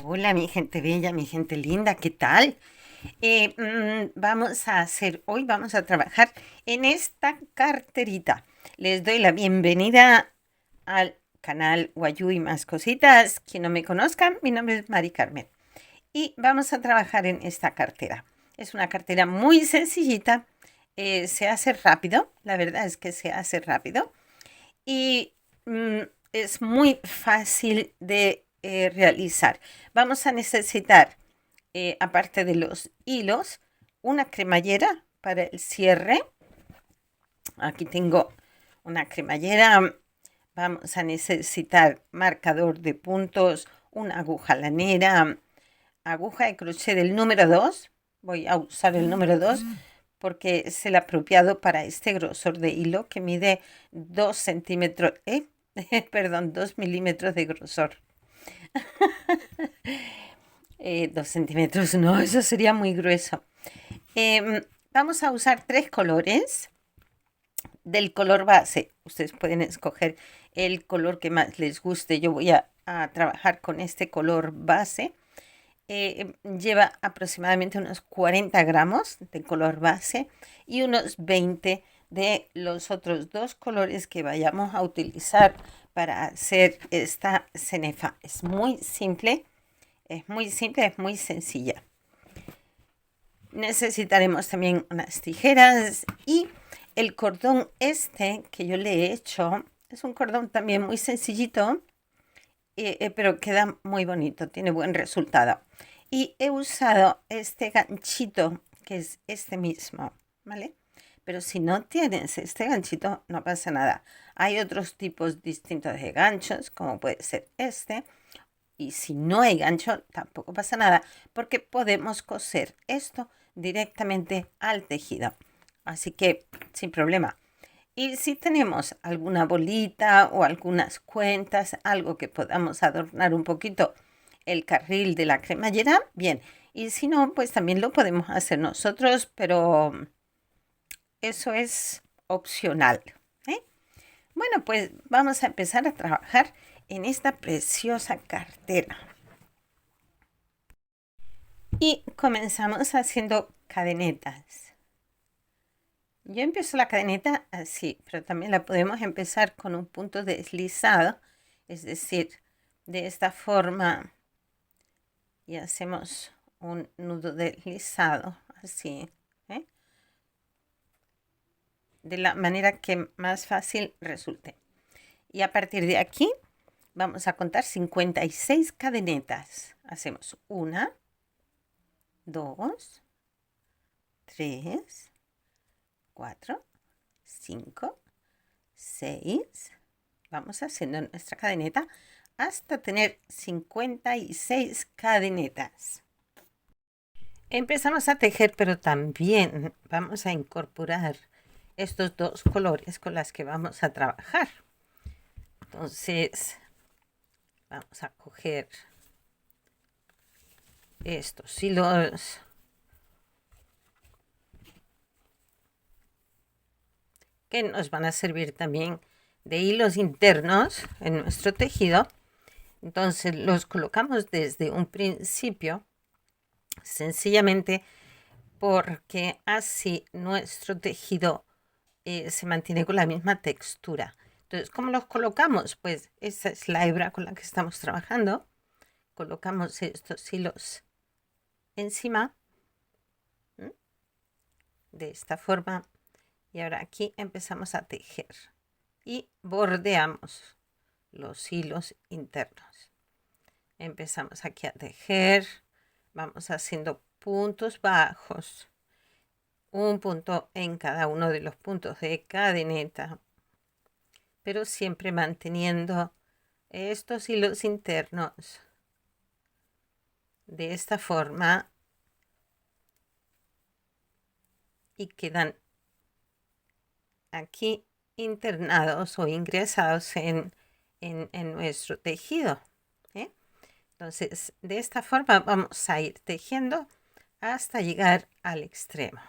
Hola, mi gente bella, mi gente linda, ¿qué tal? Vamos a trabajar en esta carterita. Les doy la bienvenida al canal Guayú y más cositas. Quien no me conozca, mi nombre es Mari Carmen. Y vamos a trabajar en esta cartera. Es una cartera muy sencillita, se hace rápido, la verdad es que se hace rápido. Y mm, es muy fácil de realizar. Vamos a necesitar, aparte de los hilos, una cremallera para el cierre. Aquí tengo una cremallera. Vamos a necesitar marcador de puntos, una aguja lanera, aguja de crochet del número 2. Voy a usar el número 2 porque es el apropiado para este grosor de hilo que mide 2 centímetros, perdón, 2 milímetros de grosor. 2 centímetros, no, eso sería muy grueso. Vamos a usar tres colores del color base. Ustedes pueden escoger el color que más les guste. Yo voy a trabajar con este color base. Lleva aproximadamente unos 40 gramos de color base y unos 20 de los otros dos colores que vayamos a utilizar para hacer esta cenefa. Es muy simple, es muy simple, es muy sencilla. Necesitaremos también unas tijeras y el cordón este que yo le he hecho. Es un cordón también muy sencillito, pero queda muy bonito, tiene buen resultado. Y he usado este ganchito, que es este mismo, ¿vale? Pero si no tienes este ganchito, no pasa nada. Hay otros tipos distintos de ganchos, como puede ser este. Y si no hay gancho, tampoco pasa nada, porque podemos coser esto directamente al tejido. Así que sin problema. Y si tenemos alguna bolita o algunas cuentas, algo que podamos adornar un poquito el carril de la cremallera, bien. Y si no, pues también lo podemos hacer nosotros, pero eso es opcional. ¿eh? Bueno, pues vamos a empezar a trabajar en esta preciosa cartera. Y comenzamos haciendo cadenetas. Yo empiezo la cadeneta así, pero también la podemos empezar con un punto deslizado, es decir, de esta forma, y hacemos un nudo deslizado, así, ¿eh? De la manera que más fácil resulte. Y a partir de aquí vamos a contar 56 cadenetas. Hacemos 1, 2, 3, 4, 5, 6. Vamos haciendo nuestra cadeneta hasta tener 56 cadenetas. Empezamos a tejer, pero también vamos a incorporar estos dos colores con los que vamos a trabajar. Entonces, vamos a coger estos hilos que nos van a servir también de hilos internos en nuestro tejido. Entonces los colocamos desde un principio, sencillamente porque así nuestro tejido se mantiene con la misma textura. Entonces, ¿cómo los colocamos? Pues esa es la hebra con la que estamos trabajando. Colocamos estos hilos encima, ¿m? De esta forma. Y ahora aquí empezamos a tejer y bordeamos los hilos internos. Empezamos aquí a tejer, vamos haciendo puntos bajos, un punto en cada uno de los puntos de cadeneta, pero siempre manteniendo estos hilos internos de esta forma y quedan aquí internados o ingresados en nuestro tejido. Entonces, de esta forma vamos a ir tejiendo hasta llegar al extremo.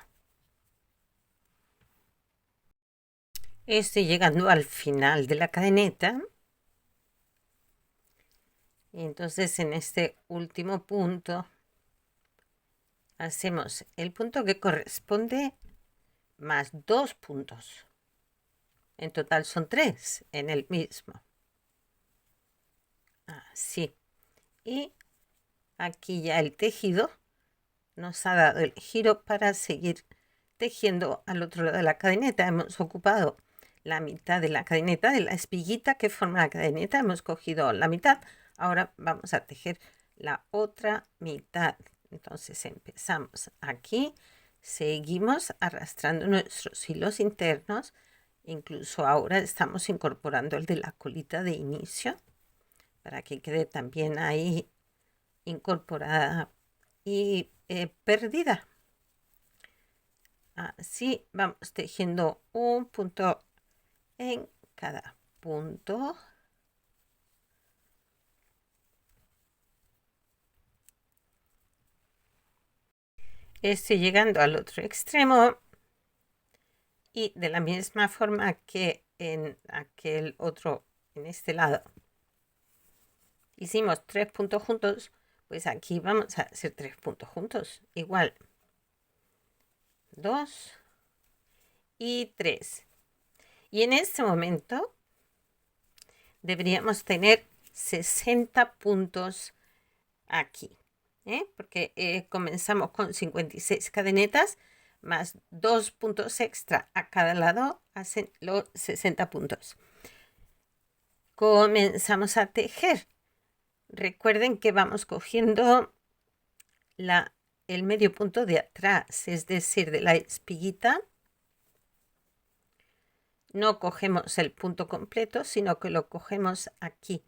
Estoy llegando al final de la cadeneta Y entonces en este último punto hacemos el punto que corresponde más 2 puntos. En total son 3 en el mismo. Así. Y aquí ya el tejido nos ha dado el giro para seguir tejiendo al otro lado de la cadeneta. Hemos ocupado la mitad de la cadeneta, de la espiguita que forma la cadeneta. Hemos cogido la mitad. Ahora vamos a tejer la otra mitad. Entonces empezamos aquí, seguimos arrastrando nuestros hilos internos. Incluso ahora estamos incorporando el de la colita de inicio para que quede también ahí incorporada y perdida. Así vamos tejiendo un punto en cada punto. Estoy llegando al otro extremo y de la misma forma que en aquel otro, en este lado, hicimos 3 puntos juntos, pues aquí vamos a hacer 3 puntos juntos. Igual, 2 y 3. Y en este momento deberíamos tener 60 puntos aquí, porque comenzamos con 56 cadenetas más 2 puntos extra a cada lado, hacen los 60 puntos. Comenzamos a tejer. Recuerden que vamos cogiendo el medio punto de atrás, es decir, de la espiguita. No cogemos el punto completo, sino que lo cogemos aquí,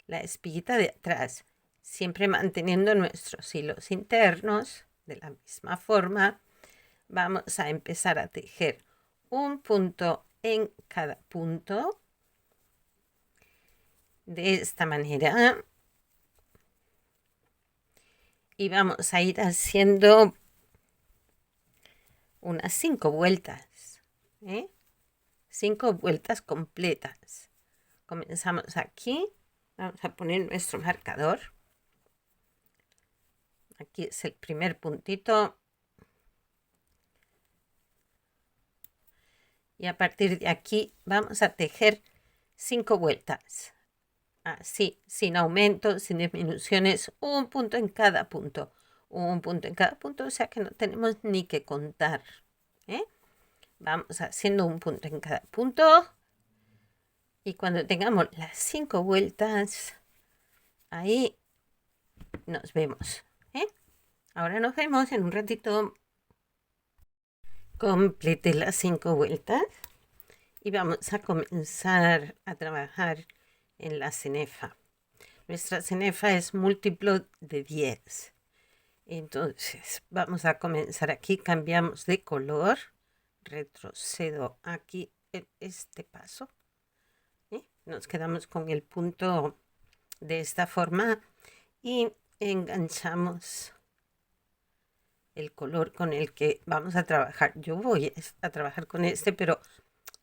la espiguita de atrás, siempre manteniendo nuestros hilos internos. De la misma forma, vamos a empezar a tejer un punto en cada punto. De esta manera. Y vamos a ir haciendo unas 5 vueltas. 5 vueltas completas. Comenzamos aquí. Vamos a poner nuestro marcador. Aquí es el primer puntito. Y a partir de aquí vamos a tejer 5 vueltas. Así, sin aumentos, sin disminuciones, un punto en cada punto. Un punto en cada punto, o sea que no tenemos ni que contar. Vamos haciendo un punto en cada punto. Y cuando tengamos las 5 vueltas, ahí nos vemos. Ahora nos vemos en un ratito. Complete las 5 vueltas y vamos a comenzar a trabajar en la cenefa. Nuestra cenefa es múltiplo de 10. Entonces vamos a comenzar aquí, cambiamos de color, retrocedo aquí en este paso. Nos quedamos con el punto de esta forma y enganchamos el color con el que vamos a trabajar. Yo voy a trabajar con este, pero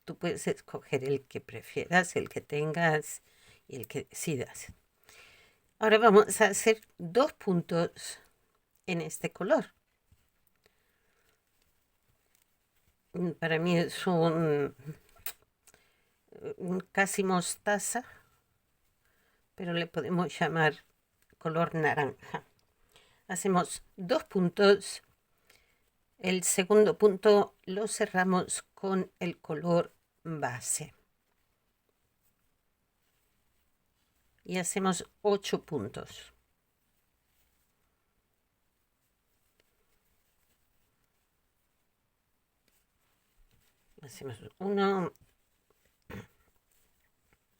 tú puedes escoger el que prefieras, el que tengas y el que decidas. Ahora vamos a hacer 2 puntos en este color. Para mí es un casi mostaza, pero le podemos llamar color naranja. Hacemos 2 puntos. El segundo punto lo cerramos con el color base. Y hacemos 8 puntos. Hacemos 1,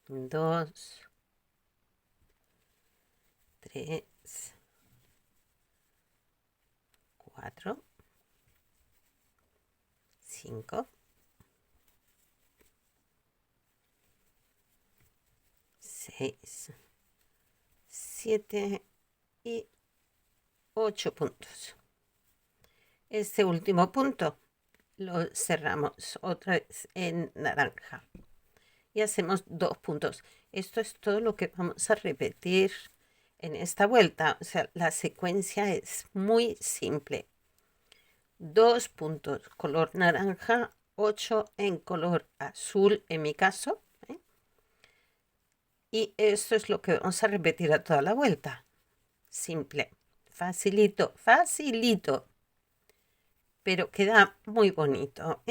2, 3, 4, 5, 6, 7 y 8 puntos. Este último punto lo cerramos otra vez en naranja y hacemos 2 puntos. Esto es todo lo que vamos a repetir en esta vuelta. O sea, la secuencia es muy simple. 2 puntos color naranja, 8 en color azul en mi caso. Y esto es lo que vamos a repetir a toda la vuelta. Simple, facilito, facilito, pero queda muy bonito,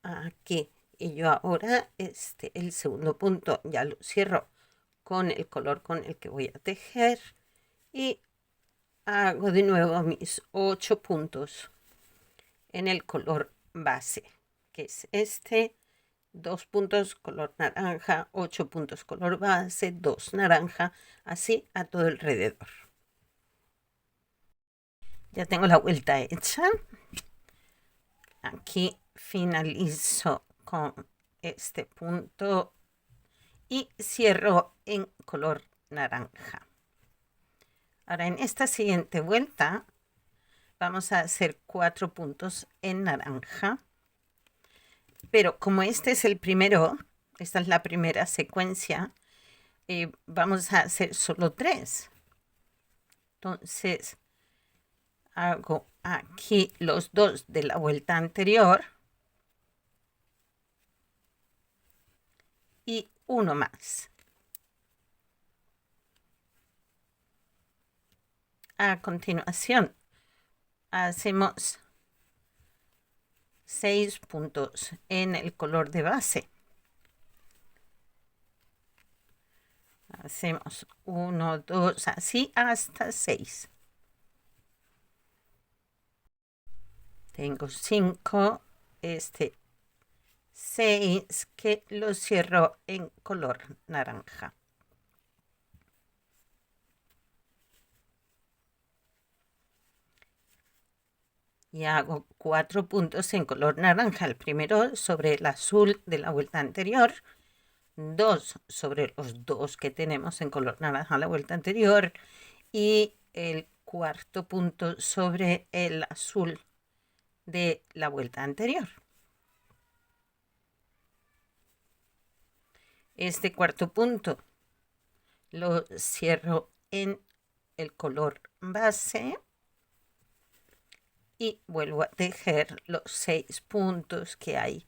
Aquí. Y yo ahora el segundo punto ya lo cierro con el color con el que voy a tejer y hago de nuevo mis 8 puntos en el color base, que es 2 puntos color naranja, 8 puntos color base, 2 naranja, así a todo alrededor. Ya tengo la vuelta hecha. Aquí finalizo con este punto y cierro en color naranja. Ahora en esta siguiente vuelta vamos a hacer 4 puntos en naranja, pero como este es el primero, esta es la primera secuencia, vamos a hacer solo 3. Entonces hago aquí los 2 de la vuelta anterior y uno más. A continuación hacemos 6 puntos en el color de base. Hacemos 1, 2, así hasta 6. Tengo 5, 6 que lo cierro en color naranja. Y hago 4 puntos en color naranja. El primero sobre el azul de la vuelta anterior, 2 sobre los 2 que tenemos en color naranja la vuelta anterior y el cuarto punto sobre el azul de la vuelta anterior. Este cuarto punto lo cierro en el color base y vuelvo a tejer los 6 puntos que hay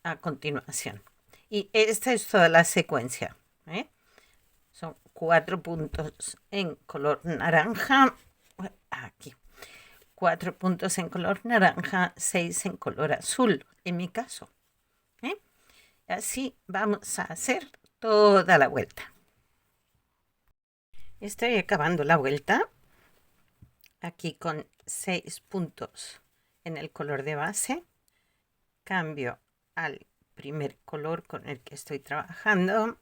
a continuación. Y esta es toda la secuencia. Son 4 puntos en color naranja. Aquí. 4 puntos en color naranja, 6 en color azul, en mi caso. Así vamos a hacer toda la vuelta. Estoy acabando la vuelta. Aquí con 6 puntos en el color de base. Cambio al primer color con el que estoy trabajando.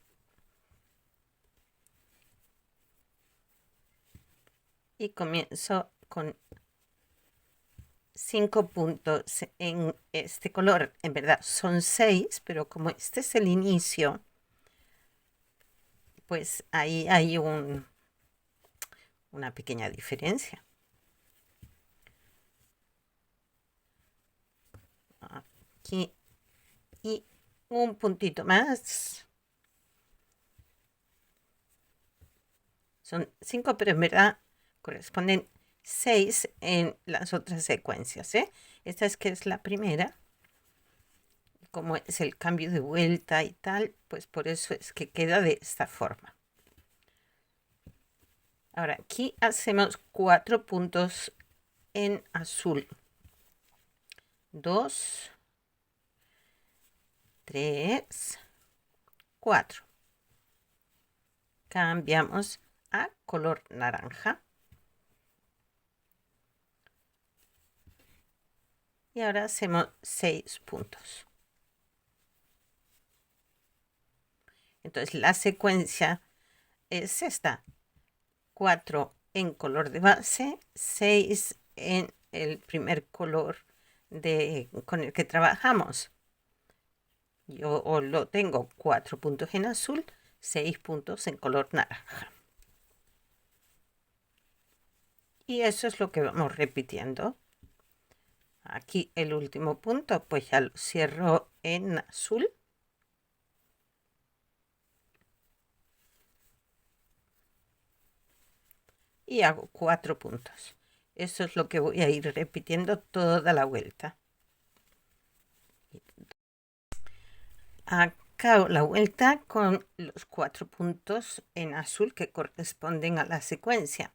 Y comienzo con 5 puntos en este color. En verdad son 6, pero como este es el inicio, pues ahí hay una pequeña diferencia. Aquí y un puntito más. Son 5, pero en verdad corresponden 6 en las otras secuencias. Esta es que es la primera. Como es el cambio de vuelta y tal, pues por eso es que queda de esta forma. Ahora aquí hacemos 4 puntos en azul. 2, 3, 4. Cambiamos a color naranja. Y ahora hacemos 6 puntos. Entonces la secuencia es esta. 4 en color de base, 6 en el primer color con el que trabajamos. Yo lo tengo 4 puntos en azul, 6 puntos en color naranja. Y eso es lo que vamos repitiendo. Aquí el último punto, pues ya lo cierro en azul. y hago 4 puntos. Eso es lo que voy a ir repitiendo toda la vuelta. Acabo la vuelta con los 4 puntos en azul que corresponden a la secuencia.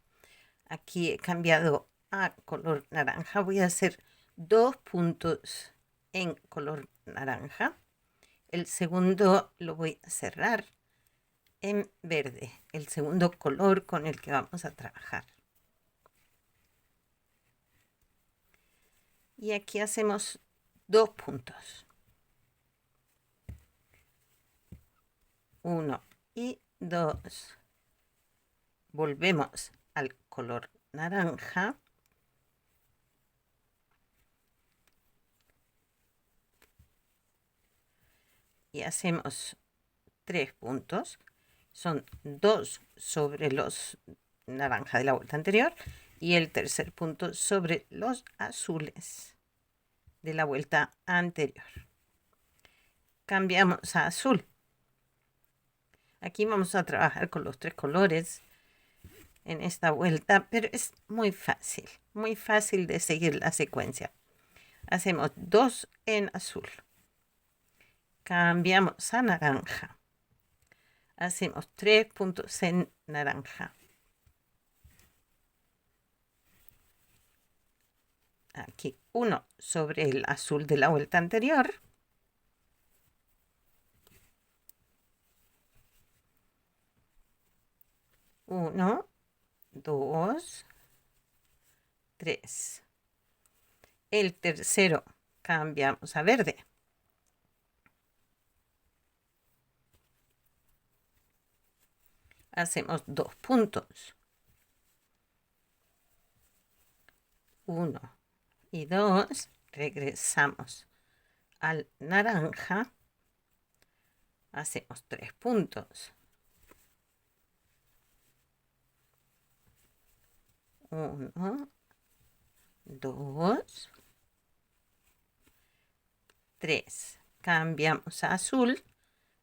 Aquí he cambiado a color naranja. Voy a hacer 2 puntos en color naranja. El segundo lo voy a cerrar en verde, el segundo color con el que vamos a trabajar. Y aquí hacemos 2 puntos. 1 y 2. Volvemos al color naranja. Y hacemos 3 puntos. Son 2 sobre los naranja de la vuelta anterior y el tercer punto sobre los azules de la vuelta anterior. Cambiamos a azul. Aquí vamos a trabajar con los 3 colores en esta vuelta, pero es muy fácil de seguir la secuencia. Hacemos 2 en azul. Cambiamos a naranja. Hacemos 3 puntos en naranja. Aquí 1 sobre el azul de la vuelta anterior. Uno, 2, 3. El tercero cambiamos a verde. Hacemos 2 puntos. 1 y 2. Regresamos al naranja. Hacemos 3 puntos. 1, 2, 3. Cambiamos a azul.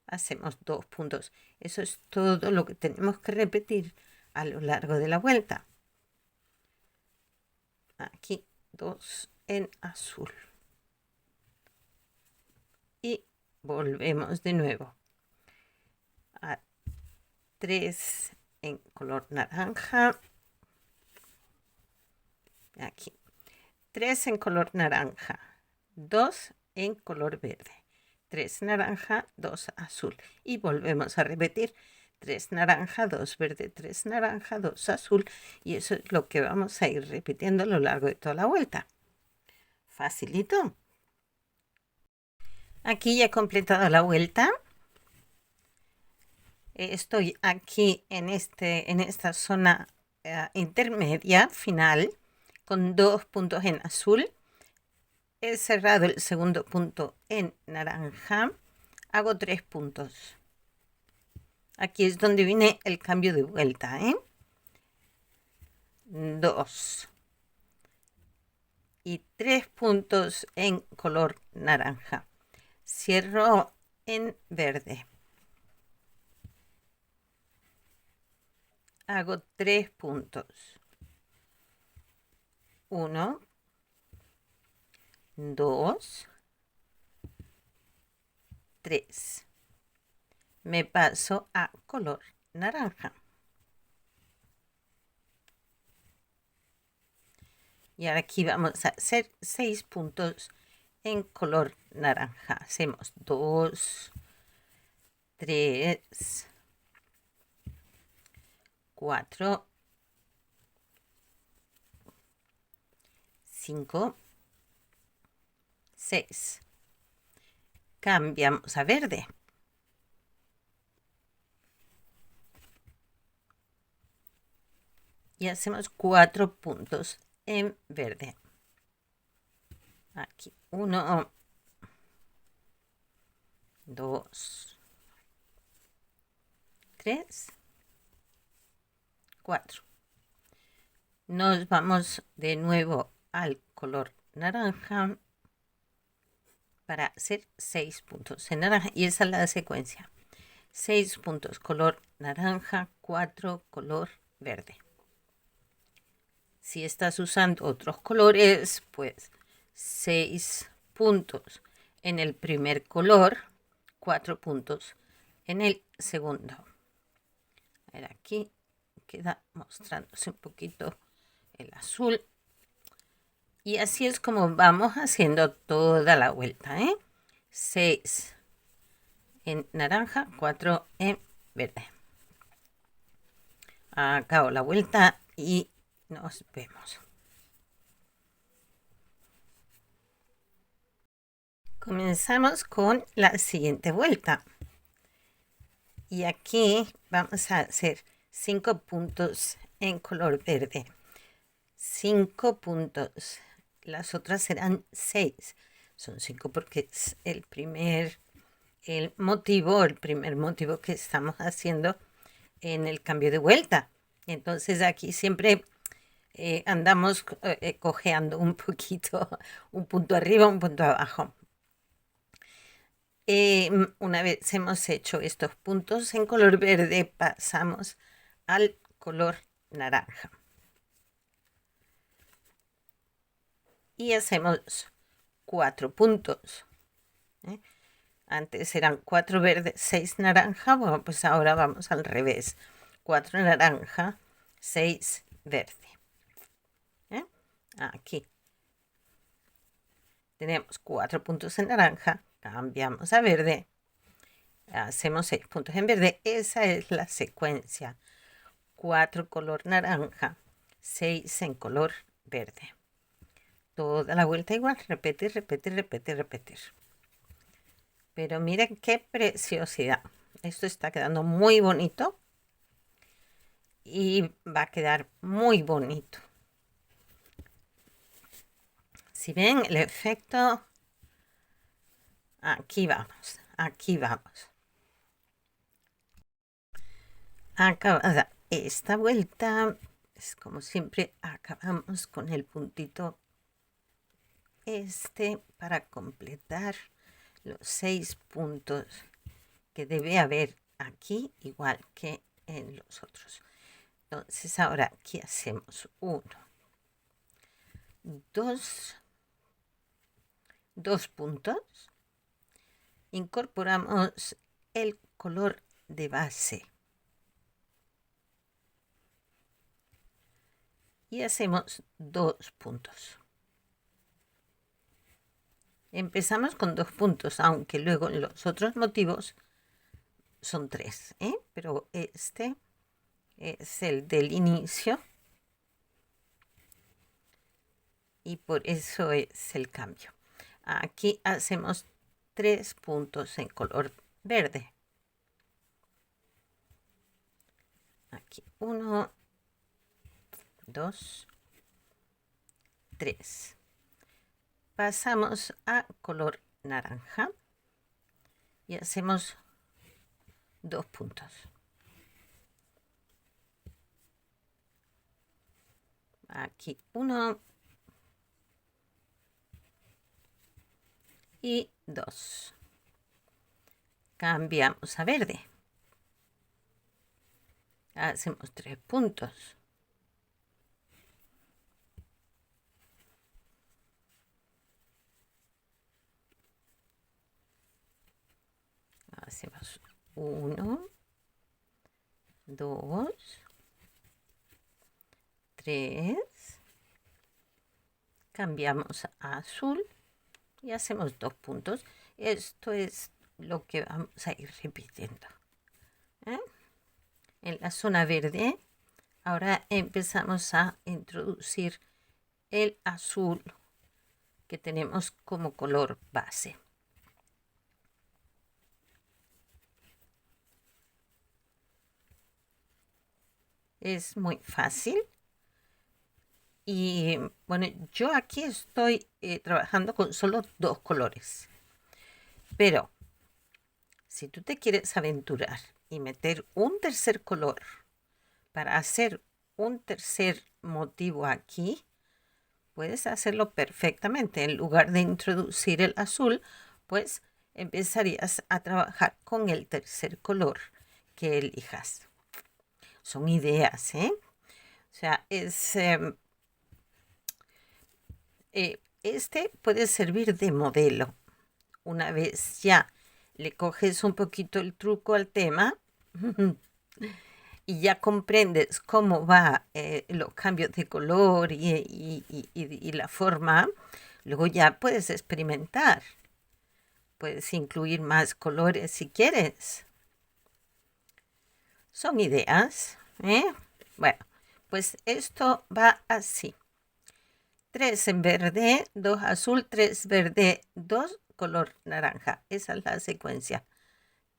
Hacemos 2 puntos. Eso es todo lo que tenemos que repetir a lo largo de la vuelta. Aquí 2 en azul. Y volvemos de nuevo a 3 en color naranja. Aquí 3 en color naranja, 2 en color verde, 3 naranja, 2 azul. Y volvemos a repetir 3 naranja, 2 verde, 3 naranja, 2 azul. Y eso es lo que vamos a ir repitiendo a lo largo de toda la vuelta. Facilito. Aquí ya he completado la vuelta. Estoy aquí en esta zona intermedia final con 2 puntos en azul. He cerrado el segundo punto en naranja. Hago 3 puntos. Aquí es donde viene el cambio de vuelta, 2 y 3 puntos en color naranja. Cierro en verde. Hago 3 puntos. 1, 2, 3. Me paso a color naranja. Y ahora aquí vamos a hacer 6 puntos en color naranja. Hacemos 2, 3, 4, 5, 6. Cambiamos a verde. Y hacemos 4 puntos en verde. Aquí 1, 2, 3, 4. Nos vamos de nuevo al color naranja para hacer 6 puntos en naranja. Y esa es la secuencia. 6 puntos color naranja, 4 color verde. Si estás usando otros colores, pues 6 puntos en el primer color, 4 puntos en el segundo. A ver, aquí queda mostrándose un poquito el azul. Y así es como vamos haciendo toda la vuelta, 6 en naranja, 4 en verde. Acabo la vuelta y nos vemos. Comenzamos con la siguiente vuelta. Y aquí vamos a hacer 5 puntos en color verde. 5 puntos. Las otras serán 6. Son 5 porque es el primer motivo que estamos haciendo en el cambio de vuelta. Entonces aquí siempre andamos cojeando un poquito, un punto arriba, un punto abajo. Una vez hemos hecho estos puntos en color verde, pasamos al color naranja. Y hacemos 4 puntos. Antes eran 4 verdes, 6 naranja. Bueno, pues ahora vamos al revés. 4 naranja, 6 verde. Aquí tenemos 4 puntos en naranja. Cambiamos a verde. Hacemos 6 puntos en verde. Esa es la secuencia. 4 color naranja, 6 en color verde. Toda la vuelta igual. Repetir, repetir, repetir, repetir. Pero miren qué preciosidad. Esto está quedando muy bonito. Y va a quedar muy bonito. Si ven el efecto, aquí vamos, aquí vamos. Acabada esta vuelta, es como siempre, acabamos con el puntito para completar los 6 puntos que debe haber aquí, igual que en los otros. Entonces ahora aquí hacemos 1, 2 puntos, incorporamos el color de base y hacemos 2 puntos. Empezamos con 2 puntos, aunque luego en los otros motivos son 3, pero este es el del inicio y por eso es el cambio. Aquí hacemos 3 puntos en color verde. Aquí 1, 2, 3. Pasamos a color naranja y hacemos 2 puntos. Aquí 1 y 2. Cambiamos a verde. Hacemos 3 puntos. Hacemos 1, 2, 3. Cambiamos a azul y hacemos 2 puntos. Esto es lo que vamos a ir repitiendo. En la zona verde, ahora empezamos a introducir el azul que tenemos como color base. Es muy fácil. Y bueno, yo aquí estoy trabajando con solo 2 colores. Pero si tú te quieres aventurar y meter un tercer color para hacer un tercer motivo aquí, puedes hacerlo perfectamente. En lugar de introducir el azul, pues empezarías a trabajar con el tercer color que elijas. Son ideas, O sea, es Este puede servir de modelo. Una vez ya le coges un poquito el truco al tema y ya comprendes cómo va los cambios de color y la forma, luego ya puedes experimentar. Puedes incluir más colores si quieres. Son ideas, ¿eh? Bueno, pues esto va así. 3 en verde, 2 azul, 3 verde, 2 color naranja. Esa es la secuencia.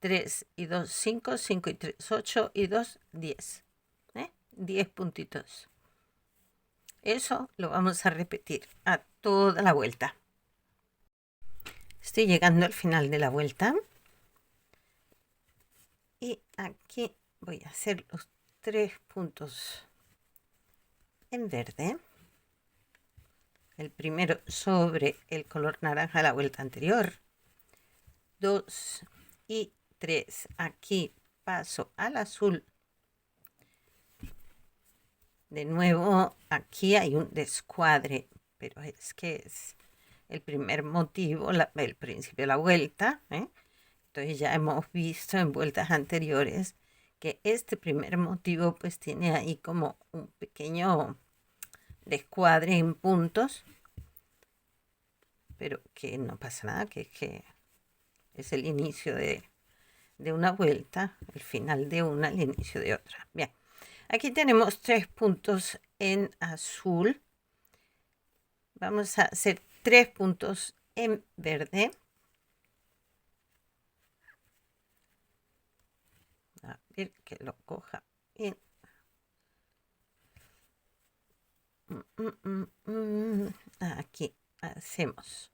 3 y 2, 5, 5 y 3, 8 y 2, 10. 10 puntitos. Eso lo vamos a repetir a toda la vuelta. Estoy llegando al final de la vuelta. Y aquí voy a hacer los 3 puntos en verde. El primero sobre el color naranja de la vuelta anterior. 2 y 3. Aquí paso al azul. De nuevo, aquí hay un descuadre, pero es que es el primer motivo, el principio de la vuelta. Entonces ya hemos visto en vueltas anteriores que este primer motivo pues tiene ahí como un pequeño descuadre en puntos, pero que no pasa nada, que es el inicio de una vuelta, el final de una, el inicio de otra. Bien, aquí tenemos 3 puntos en azul. Vamos a hacer 3 puntos en verde. A ver que lo coja bien. Aquí hacemos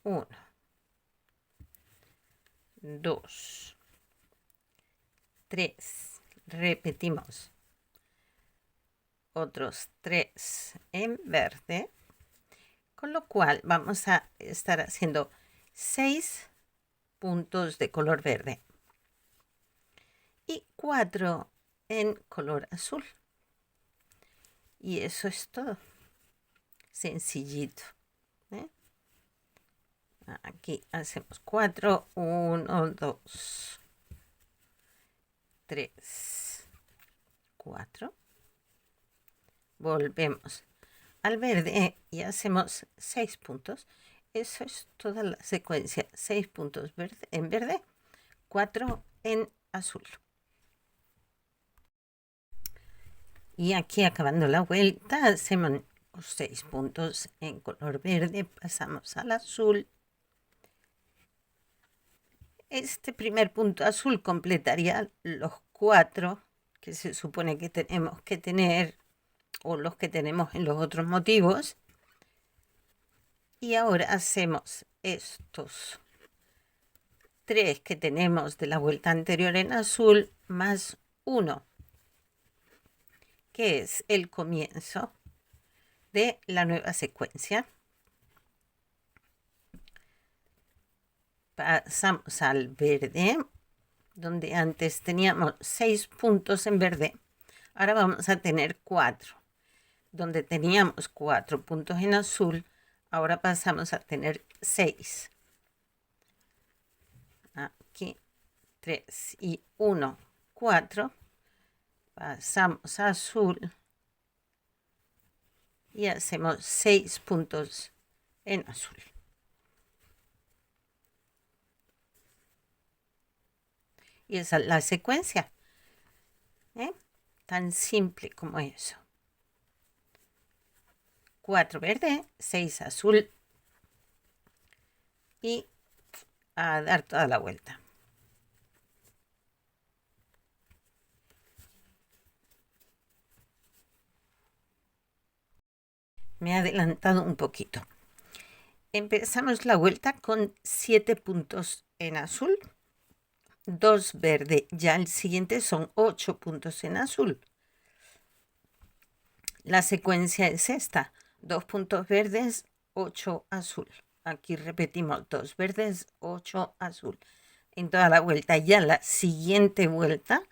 1, 2, 3. Repetimos. Otros 3 en verde. Con lo cual vamos a estar haciendo 6 puntos de color verde y 4 en color azul. Y eso es todo. Sencillito. Aquí hacemos 4, 1, 2, 3, 4. Volvemos al verde y hacemos 6 puntos. Eso es toda la secuencia. 6 puntos en verde, 4 en azul. Y aquí acabando la vuelta hacemos los 6 puntos en color verde, pasamos al azul. Este primer punto azul completaría los 4 que se supone que tenemos que tener, o los que tenemos en los otros motivos. Y ahora hacemos estos 3 que tenemos de la vuelta anterior en azul más 1, que es el comienzo de la nueva secuencia. Pasamos al verde, donde antes teníamos 6 puntos en verde. Ahora vamos a tener 4. Donde teníamos 4 puntos en azul, ahora pasamos a tener 6. Aquí 3 y 1, 4. Pasamos a azul y hacemos 6 puntos en azul. Y esa es la secuencia. Tan simple como eso. 4 verde, 6 azul y a dar toda la vuelta. Me he adelantado un poquito. Empezamos la vuelta con 7 puntos en azul, 2 verde. Ya el siguiente son 8 puntos en azul. La secuencia es esta: 2 puntos verdes, 8 azul. Aquí repetimos 2 verdes, 8 azul. En toda la vuelta. Ya la siguiente vuelta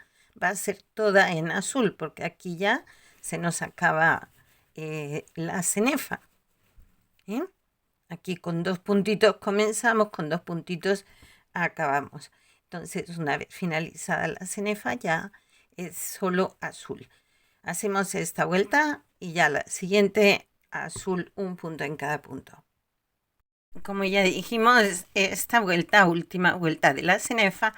va a ser toda en azul, porque aquí ya se nos acaba la cenefa. ¿Eh? Aquí con 2 puntitos comenzamos, con 2 puntitos acabamos. Entonces, una vez finalizada la cenefa, ya es solo azul. Hacemos esta vuelta y ya la siguiente azul, un punto en cada punto. Como ya dijimos, esta vuelta, última vuelta de la cenefa,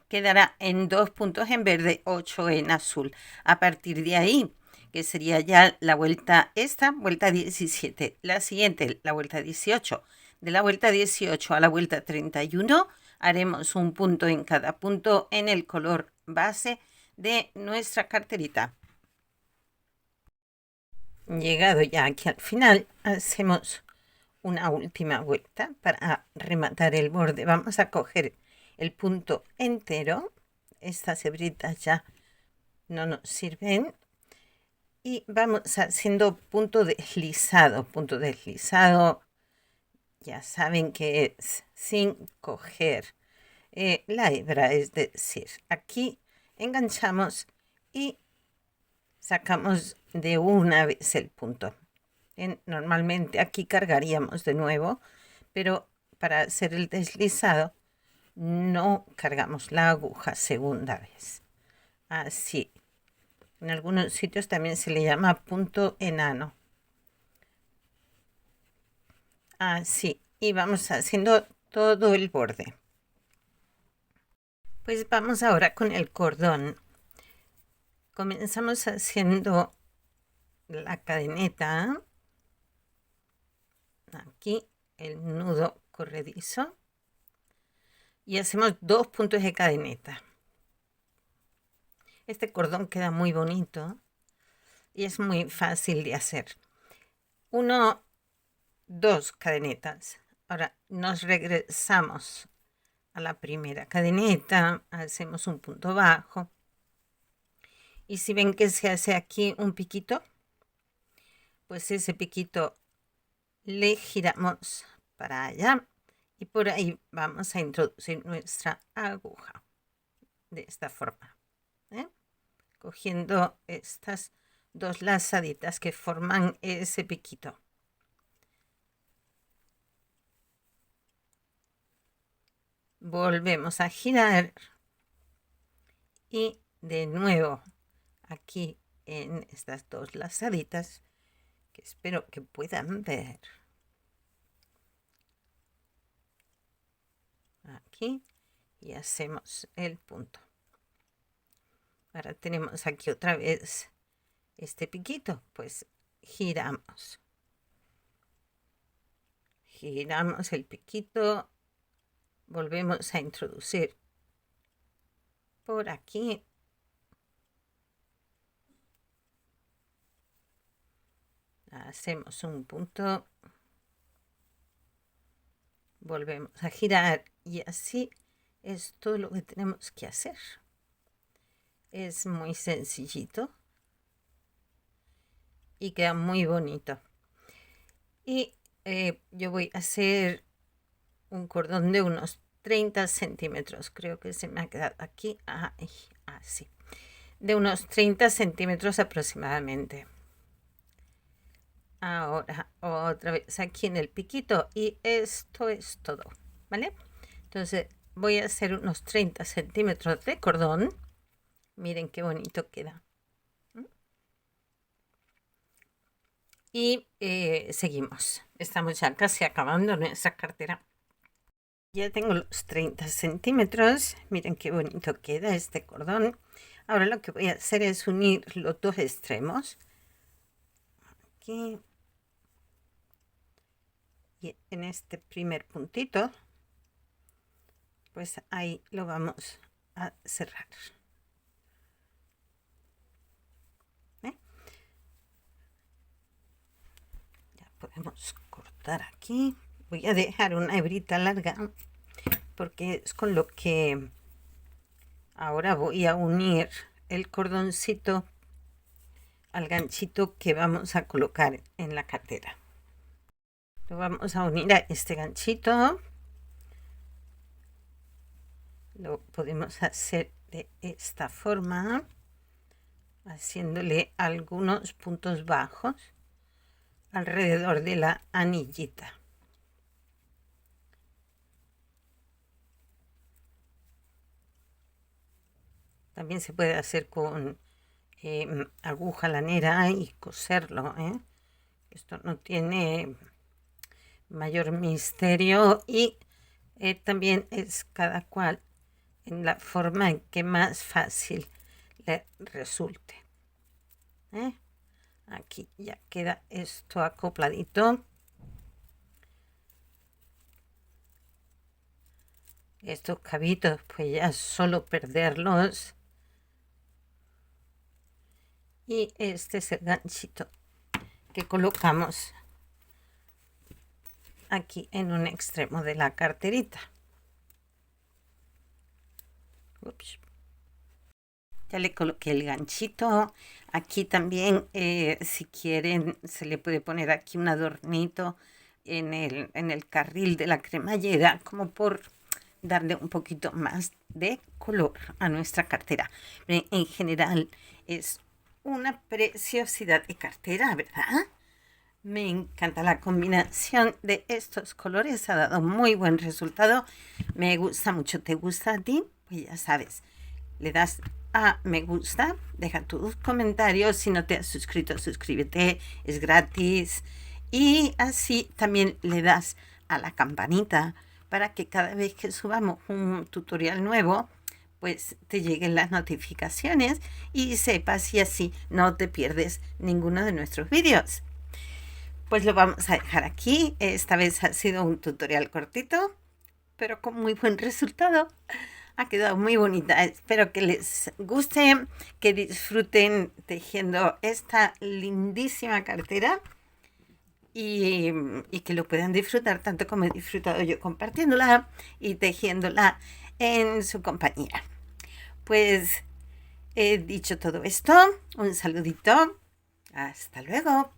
quedará en 2 puntos en verde, 8 en azul. A partir de ahí, que sería ya la vuelta esta, vuelta 17. La siguiente, la vuelta 18. De la vuelta 18 a la vuelta 31, haremos un punto en cada punto en el color base de nuestra carterita. Llegado ya aquí al final, hacemos una última vuelta para rematar el borde. Vamos a coger el punto entero. Estas hebritas ya no nos sirven. Y vamos haciendo punto deslizado. Punto deslizado, ya saben que es sin coger la hebra, es decir, aquí enganchamos y sacamos de una vez el punto. Normalmente aquí cargaríamos de nuevo, pero para hacer el deslizado no cargamos la aguja segunda vez. Así. En algunos sitios también se le llama punto enano. Así. Y vamos haciendo todo el borde. Pues vamos ahora con el cordón. Comenzamos haciendo la cadeneta. Aquí el nudo corredizo. Y hacemos 2 puntos de cadeneta. Este cordón queda muy bonito y es muy fácil de hacer. 1, 2 cadenetas. Ahora nos regresamos a la primera cadeneta, hacemos un punto bajo. Y si ven que se hace aquí un piquito, pues ese piquito le giramos para allá y por ahí vamos a introducir nuestra aguja de esta forma, cogiendo estas 2 lazaditas que forman ese piquito. Volvemos a girar y de nuevo aquí en estas 2 lazaditas que espero que puedan ver. Aquí y hacemos el punto. Ahora tenemos aquí otra vez este piquito, pues giramos. Giramos el piquito, volvemos a introducir por aquí. Hacemos un punto, volvemos a girar y así es todo lo que tenemos que hacer. Es muy sencillito y queda muy bonito. Y yo voy a hacer un cordón de unos 30 centímetros. Creo que se me ha quedado aquí. Así. De unos 30 centímetros aproximadamente. Ahora otra vez aquí en el piquito y esto es todo, ¿vale? Entonces voy a hacer unos 30 centímetros de cordón. Miren qué bonito queda. Y seguimos. Estamos ya casi acabando nuestra cartera. Ya tengo los 30 centímetros. Miren qué bonito queda este cordón. Ahora lo que voy a hacer es unir los 2 extremos. Aquí. Y en este primer puntito, pues ahí lo vamos a cerrar. Ya podemos cortar aquí. Voy a dejar una hebrita larga porque es con lo que ahora voy a unir el cordoncito al ganchito que vamos a colocar en la cartera. Lo vamos a unir a este ganchito. Lo podemos hacer de esta forma, haciéndole algunos puntos bajos alrededor de la anillita. También se puede hacer con aguja lanera y coserlo, ¿eh? Esto no tiene mayor misterio y también es cada cual en la forma en que más fácil le resulte. Aquí ya queda esto acopladito. Estos cabitos, pues ya solo perderlos. Y este es el ganchito que colocamos aquí en un extremo de la carterita. Ups. Ya le coloqué el ganchito. Aquí también, si quieren, se le puede poner aquí un adornito en el carril de la cremallera, como por darle un poquito más de color a nuestra cartera. En general es una preciosidad de cartera, ¿verdad? Me encanta la combinación de estos colores, ha dado muy buen resultado. Me gusta mucho. ¿Te gusta a ti? Pues ya sabes, le das a me gusta, deja tus comentarios. Si no te has suscrito, suscríbete, es gratis. Y así también le das a la campanita para que cada vez que subamos un tutorial nuevo, pues te lleguen las notificaciones y sepas, y así no te pierdes ninguno de nuestros vídeos. Pues lo vamos a dejar aquí. Esta vez ha sido un tutorial cortito, pero con muy buen resultado. Ha quedado muy bonita. Espero que les guste, que disfruten tejiendo esta lindísima cartera y que lo puedan disfrutar tanto como he disfrutado yo compartiéndola y tejiéndola en su compañía. Pues he dicho todo esto. Un saludito. Hasta luego.